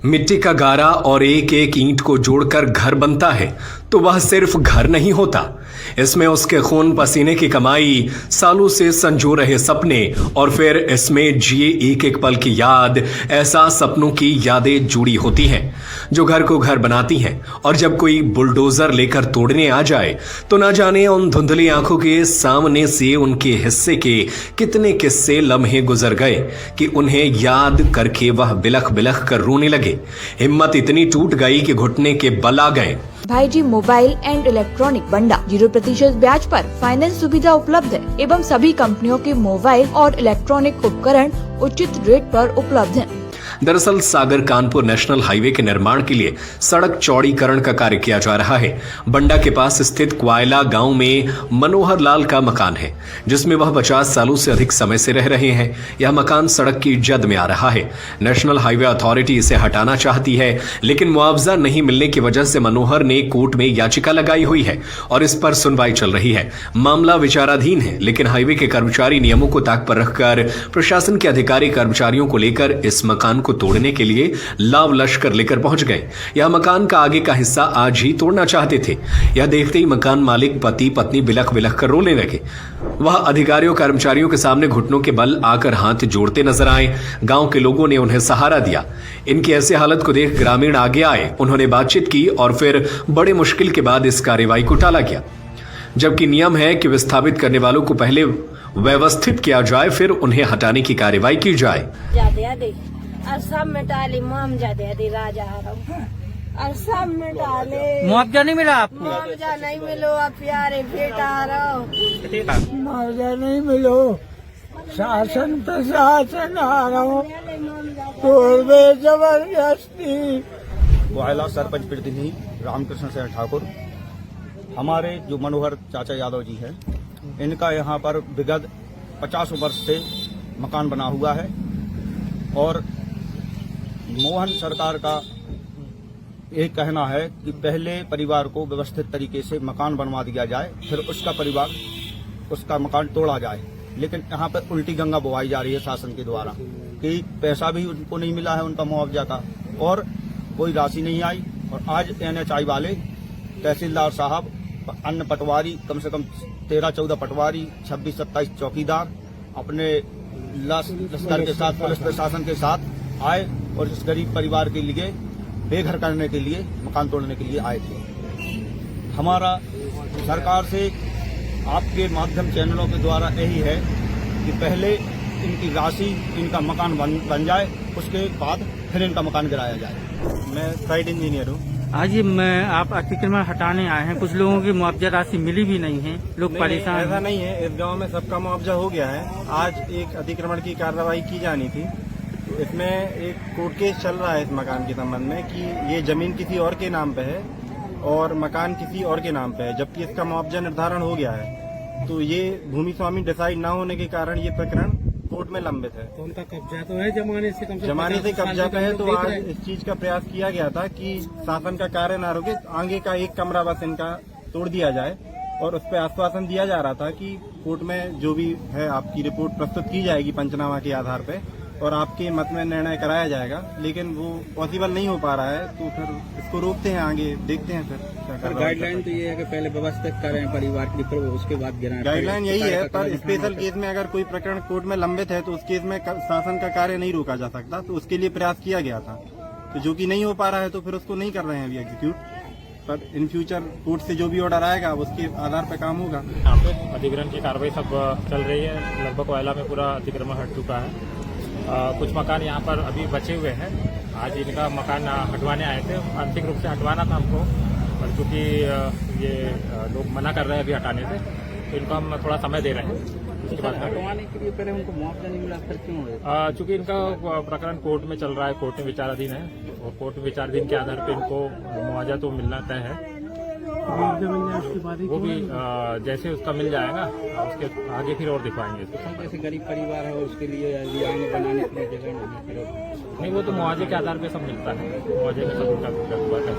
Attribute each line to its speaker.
Speaker 1: मिट्टी का गारा और एक एक ईंट को जोड़कर घर बनता है तो वह सिर्फ घर नहीं होता। इसमें उसके खून पसीने की कमाई, सालों से संजो रहे सपने और फिर इसमें जिए एक एक पल की याद, एहसास, सपनों की यादें जुड़ी होती हैं जो घर को घर बनाती हैं। और जब कोई बुलडोजर लेकर तोड़ने आ जाए तो ना जाने उन धुंधली आंखों के सामने से उनके हिस्से के कितने किस्से लम्हे गुजर गए कि उन्हें याद करके वह बिलख बिलख कर रोने लगे। हिम्मत इतनी टूट गई कि घुटने के बल आ गए।
Speaker 2: भाईजी मोबाइल एंड इलेक्ट्रॉनिक बंडा 0% ब्याज पर फाइनेंस सुविधा उपलब्ध है एवं सभी कंपनियों के मोबाइल और इलेक्ट्रॉनिक उपकरण उचित रेट पर उपलब्ध हैं।
Speaker 1: दरअसल सागर कानपुर नेशनल हाईवे के निर्माण के लिए सड़क चौड़ीकरण का कार्य किया जा रहा है। बंडा के पास स्थित क्वायला गांव में मनोहर लाल का मकान है जिसमें वह 50 सालों से अधिक समय से रह रहे हैं। यह मकान सड़क की जद में आ रहा है। नेशनल हाईवे अथॉरिटी इसे हटाना चाहती है, लेकिन मुआवजा नहीं मिलने की वजह से मनोहर ने कोर्ट में याचिका लगाई हुई है और इस पर सुनवाई चल रही है। मामला विचाराधीन है, लेकिन हाईवे के कर्मचारी नियमों को ताक पर रखकर प्रशासन के अधिकारी कर्मचारियों को लेकर इस मकान को तोड़ने के लिए लाव लश्कर लेकर पहुंच गए। यह मकान का आगे का हिस्सा आज ही तोड़ना चाहते थे। यह देखते ही मकान मालिक पति पत्नी बिलख बिलख कर रोने लगे। वह अधिकारियों कर्मचारियों के सामने घुटनों के बल आकर हाथ जोड़ते नजर आए। गांव के लोगों ने उन्हें सहारा दिया। इनकी ऐसी हालत को देख ग्रामीण आगे आए। उन्होंने बातचीत की और फिर बड़े मुश्किल के बाद इस कार्रवाई को टाला गया। जबकि नियम है कि विस्थापित करने वालों को पहले व्यवस्थित किया जाए, फिर उन्हें हटाने की कार्रवाई की जाए।
Speaker 3: और सब मिटा ली राजा और सब मिटा ले।
Speaker 4: मुआवजा नहीं मिला आपको?
Speaker 3: मुआवजा नहीं मिलो आप प्यारे बेटा रहो।
Speaker 5: मुआवजा नहीं मिलो, शासन प्रशासन आ रहा जबरदस्ती।
Speaker 6: क्वायला सरपंच प्रतिनिधि रामकृष्ण सिंह ठाकुर, हमारे जो मनोहर चाचा यादव जी हैं, इनका यहाँ पर विगत 50 वर्ष से मकान बना हुआ है और मोहन सरकार का एक कहना है कि पहले परिवार को व्यवस्थित तरीके से मकान बनवा दिया जाए, फिर उसका मकान तोड़ा जाए। लेकिन यहाँ पर उल्टी गंगा बहाई जा रही है शासन के द्वारा कि पैसा भी उनको नहीं मिला है उनका मुआवजा का और कोई राशि नहीं आई। और आज NHI वाले तहसीलदार साहब, अन्य पटवारी, कम से कम 13-14 पटवारी, 26-27 चौकीदार अपने लश्कर के साथ, पुलिस प्रशासन के साथ आए और इस गरीब परिवार के लिए बेघर करने के लिए, मकान तोड़ने के लिए आए थे। हमारा सरकार से आपके माध्यम चैनलों के द्वारा यही है कि पहले इनकी राशि, इनका मकान बन जाए, उसके बाद फिर इनका मकान गिराया जाए।
Speaker 7: मैं साइट इंजीनियर हूँ।
Speaker 4: आज आप अतिक्रमण हटाने आए हैं, कुछ लोगों की मुआवजा राशि मिली भी नहीं है, लोग परेशान।
Speaker 7: ऐसा नहीं है, इस गांव में सबका मुआवजा हो गया है। आज एक अतिक्रमण की कार्रवाई की जानी थी। इसमें एक कोर्ट केस चल रहा है इस मकान के संबंध में कि ये जमीन किसी और के नाम पे है और मकान किसी और के नाम पे है, जबकि इसका मुआवजा निर्धारण हो गया है। तो ये भूमि स्वामी डिसाइड न होने के कारण ये प्रकरण कोर्ट में लंबित है।
Speaker 4: तो उनका कब्जा तो है जमाने से
Speaker 7: कब्जा पे है। तो आज इस चीज का प्रयास किया गया था कि शासन का कार्य न रुके, आगे का एक कमरा बस इनका तोड़ दिया जाए और उस पर आश्वासन दिया जा रहा था कि कोर्ट में जो भी है आपकी रिपोर्ट प्रस्तुत की जाएगी पंचनामा के आधार पर और आपके मत में निर्णय कराया जाएगा। लेकिन वो पॉसिबल नहीं हो पा रहा है, तो फिर इसको रोकते हैं, आगे देखते हैं। फिर
Speaker 4: गाइडलाइन तो ये है कि पहले व्यवस्थित करें परिवार की, फिर उसके बाद गिराएं।
Speaker 7: गाइडलाइन यही है, पर स्पेशल केस में अगर कोई प्रकरण कोर्ट में लंबित है तो उस केस में शासन का कार्य नहीं रोका जा सकता। तो उसके लिए प्रयास किया गया था, तो जो कि नहीं हो पा रहा है तो फिर उसको नहीं कर रहे हैं अभी एग्जीक्यूट। पर इन फ्यूचर कोर्ट से जो भी ऑर्डर आएगा उसके आधार पर काम होगा।
Speaker 8: यहाँ पे अधिग्रहण की कार्रवाई सब चल रही है। लगभग कोयला में पूरा अतिक्रमण हट चुका है। कुछ मकान यहाँ पर अभी बचे हुए हैं। आज इनका मकान हटवाने आए थे। आंशिक रूप से हटवाना था हमको, पर चूंकि ये लोग मना कर रहे हैं अभी हटाने से, तो इनको हम थोड़ा समय दे रहे हैं। उसके बाद
Speaker 4: हटवाने के लिए पहले उनको मुआवजा नहीं मिला, फिर क्यों?
Speaker 8: चूंकि इनका प्रकरण कोर्ट में चल रहा है, कोर्ट में विचाराधीन है और कोर्ट में विचाराधीन के आधार पर इनको मुआवजा तो मिलना तय है। वो भी जैसे उसका मिल जाएगा उसके आगे फिर और दिखवाएंगे।
Speaker 4: जैसे गरीब परिवार है उसके लिए बनाने के लिए जगह नहीं,
Speaker 8: वो तो मुआवजे के आधार पे सब मिलता है। मुआवजे में सब उनका पैसा